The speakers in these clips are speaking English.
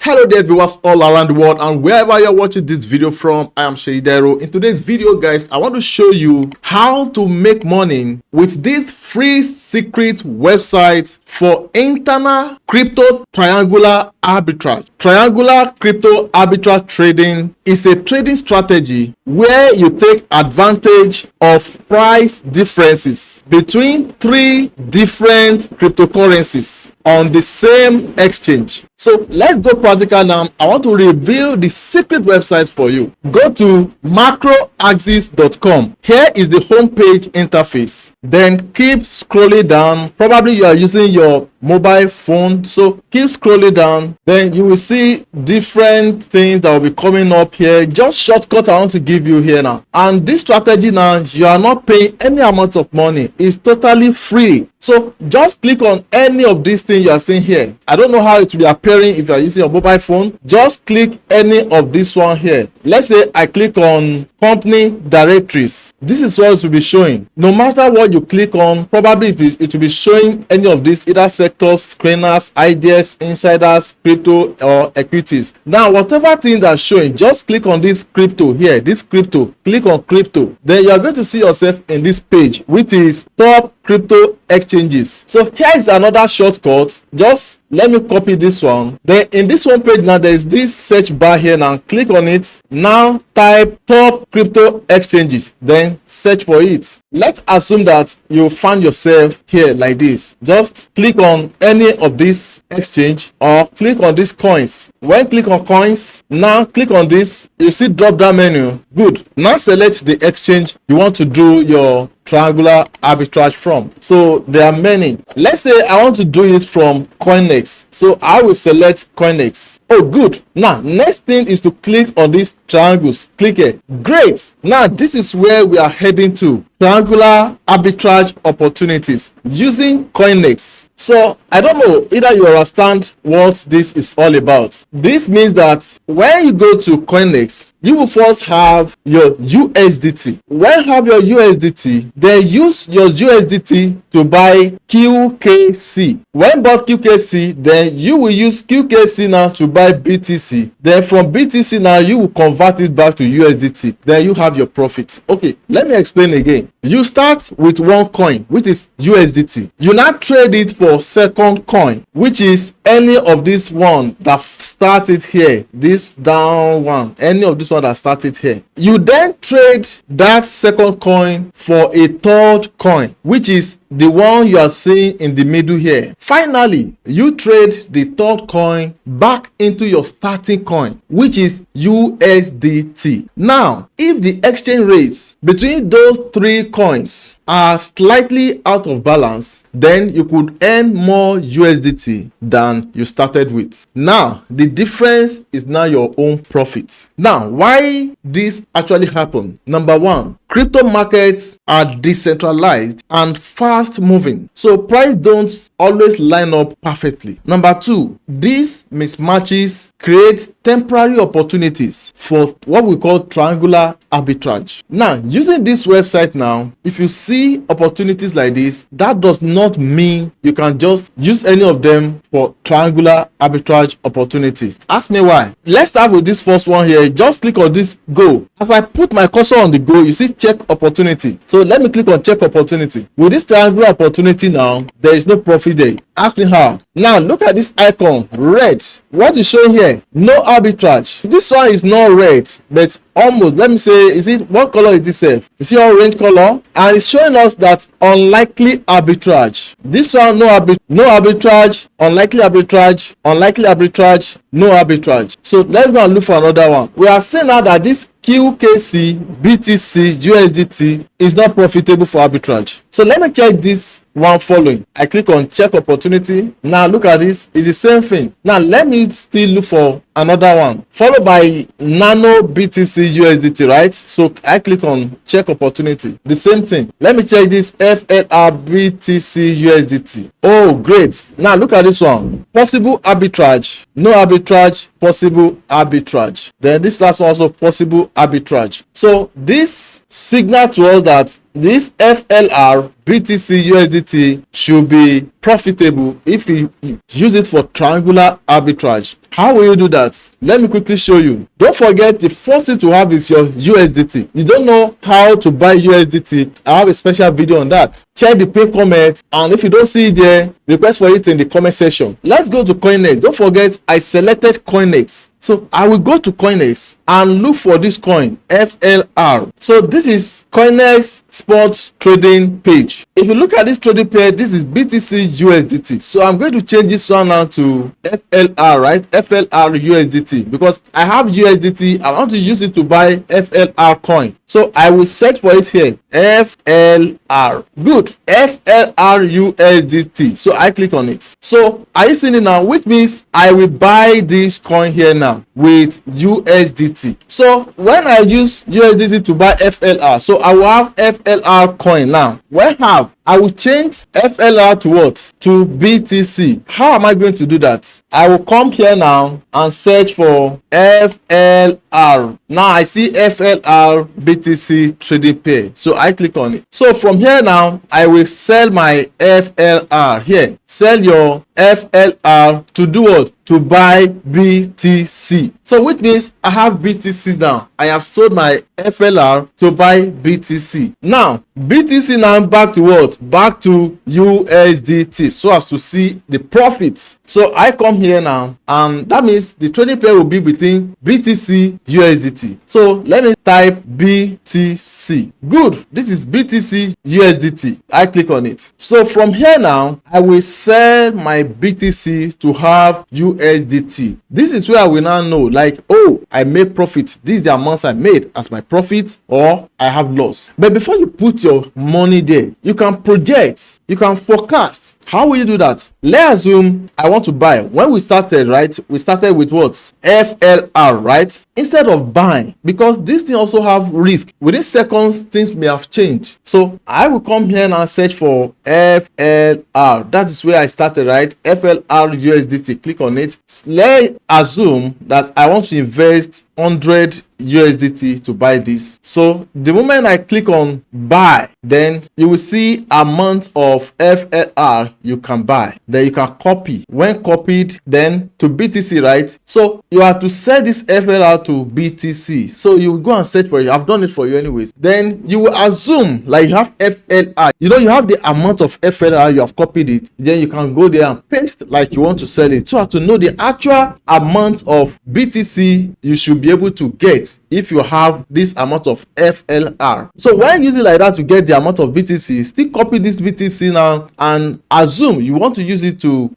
Hello there viewers all around the world and wherever you're watching this video from, I am Sheidero. In today's video guys, I want to show you how to make money with this free secret website for internal crypto triangular arbitrage. Triangular crypto arbitrage trading is a trading strategy where you take advantage of price differences between three different cryptocurrencies on the same exchange. So let's go practical now. I want to reveal the secret website for you. Go to macroaxis.com. Here is the homepage interface. Then keep scrolling down. Probably you are using your mobile phone, so keep scrolling down. Then you will see different things that will be coming up here. Just shortcut I want to give you here now. And this strategy now, you are not paying any amount of money. It's totally free. So just click on any of these things you are seeing here. I don't know how it will be appearing if you are using your mobile phone. Just click any of this one here. Let's say I click on company directories. This is what it will be showing. No matter what you click on, probably it will be showing any of these, either sectors, screeners, ideas, insiders, crypto, or equities. Now, whatever thing that's showing, just click on this crypto here, this crypto. Click on crypto. Then you are going to see yourself in this page, which is top crypto exchanges. So here is another shortcut. Just let me copy this one. Then in this one page now, there is this search bar here. Now click on it. Now type top crypto exchanges, then search for it. Let's assume that you find yourself here like this. Just click on any of these exchange or click on these coins. When click on coins, now click on this. You see drop down menu. Good. Now select the exchange you want to do your triangular arbitrage from. So there are many. Let's say I want to do it from CoinEx. So I will select CoinEx. Oh, good. Now next thing is to click on these triangles. Click it. Great. Now this is where we are heading to. Triangular arbitrage opportunities using CoinEx. So I don't know, either you understand what this is all about. This means that when you go to CoinEx, you will first have your USDT. When you have your USDT, then use your USDT to buy QKC. When bought QKC, then you will use QKC now to buy BTC. Then from BTC now, you will convert it back to USDT. Then you have your profit. Okay, let me explain again. You start with one coin, which is USDT. You now trade it for second coin, which is any of this one that started here, this down one, any of this one that started here. You then trade that second coin for a third coin, which is the one you are seeing in the middle here. Finally, you trade the third coin back into your starting coin, which is USDT. Now, if the exchange rates between those three coins are slightly out of balance, then you could earn more USDT than you started with. Now, the difference is now your own profit. Now, why this actually happened? Number one, crypto markets are decentralized and fast moving, so price don't always line up perfectly. Number two, these mismatches create temporary opportunities for what we call triangular arbitrage. Now, using this website now, if you see opportunities like this, that does not mean you can just use any of them for triangular arbitrage opportunities. Ask me why. Let's start with this first one here. Just click on this go. As I put my cursor on the go, you see check opportunity. So let me click on check opportunity. With this triangular opportunity now, there is no profit there. Ask me how. Now look at this icon, red. What is showing here? No arbitrage. This one is not red, but almost. Let me say, is it, what color is this? You see orange color, and it's showing us that unlikely arbitrage. This one no arbitrage, unlikely arbitrage, unlikely arbitrage, no arbitrage. So let's go and look for another one. We have seen now that this QKC, BTC, USDT is not profitable for arbitrage. So let me check this one following. I click on check opportunity. Now look at this, it's the same thing. Now let me still look for another one, followed by nano BTC USDT, right? So I click on check opportunity, the same thing. Let me check this FLR BTC USDT. Oh great. Now look at this one, possible arbitrage, no arbitrage, possible arbitrage. Then this last one also possible arbitrage. So this signal to us that this FLR BTC USDT should be profitable if you use it for triangular arbitrage. How will you do that? Let me quickly show you. Don't forget, the first thing to have is your USDT. You don't know how to buy USDT? I have a special video on that. Check the pinned comment, and if you don't see it there, request for it in the comment section. Let's go to CoinEx. Don't forget, I selected CoinEx. So I will go to CoinEx and look for this coin, FLR. So this is CoinEx spot trading page. If you look at this trading page, this is BTC USDT. So I'm going to change this one now to FLR, right? FLR USDT, because I have USDT. I want to use it to buy FLR coin. So I will search for it here, FLR. Good, FLR USDT. So I click on it. So are you seeing it now? Which means I will buy this coin here now with USDT. So when I use USDT to buy FLR, so I will have FLR coin now. When I will change FLR to what? To BTC. How am I going to do that? I will come here now and search for FLR. Now I see FLR BTC trading pair. So I click on it. So from here now, I will sell my FLR here. Sell your FLR to do what? To buy BTC. So which means I have BTC now. I have sold my FLR to buy BTC. Now BTC now back to what? Back to USDT, so as to see the profits. So I come here now, and that means the trading pair will be between BTC USDT. So let me type BTC. Good, this is BTC USDT. I click on it. So from here now, I will sell my BTC to have USDT. This is where I will now know, like, oh, I made profit. This is the amount I made as my profit, or I have loss. But before you put your money there, you can project, you can forecast. How will you do that? Let's assume I want to buy. When we started, right, we started with what? FLR, right? Instead of buying, because this thing also have risk. Within seconds, things may have changed. So I will come here and search for FLR. That is where I started, right? FLR USDT. Click on it. Let's assume that I want to invest 100 USDT to buy this. So the moment I click on buy, then you will see amount of FLR you can buy. Then you can copy. When copied, then to BTC, right? So you have to set this FLR to BTC. So you will go and search for it. I've done it for you anyways. Then you will assume like you have FLR. You know, you have the amount of FLR, you have copied it. Then you can go there and paste like you want to sell it. So as to know the actual amount of BTC you should be able to get if you have this amount of FLR. So when using like that to get the amount of BTC, still copy this BTC now and assume you want to use it to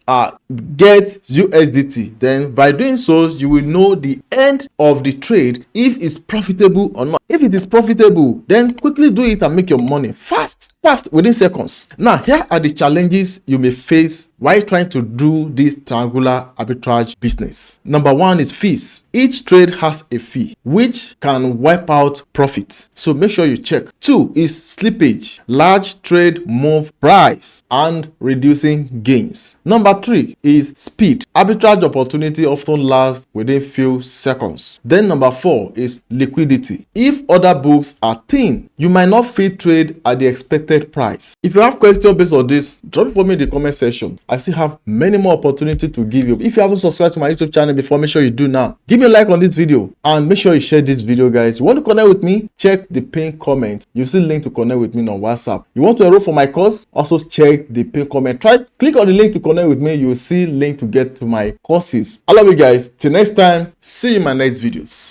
get USDT. Then by doing so, you will know the end of the trade, if it's profitable or not. If it is profitable, then quickly do it and make your money fast within seconds. Now here are the challenges you may face while trying to do this triangular arbitrage business. Number one is fees. Each trade has a fee which can wipe out profits, so make sure you check. Two is slippage. Large trade move price and reducing gains. Number three is speed. Arbitrage opportunity often lasts within few seconds. Then number four is liquidity. If other books are thin, you might not fit trade at the expected price. If you have questions based on this, drop it for me in the comment section. I still have many more opportunities to give you. If you haven't subscribed to my YouTube channel before, make sure you do now. Give me a like on this video and make sure you share this video, guys. You want to connect with me? Check the pinned comment. You see link to connect with me on WhatsApp. You want to enroll for my course? Also check the pinned comment. Click on the link to connect with me. You will see link to get to my courses. I love you guys. Till next time, see you in my next videos.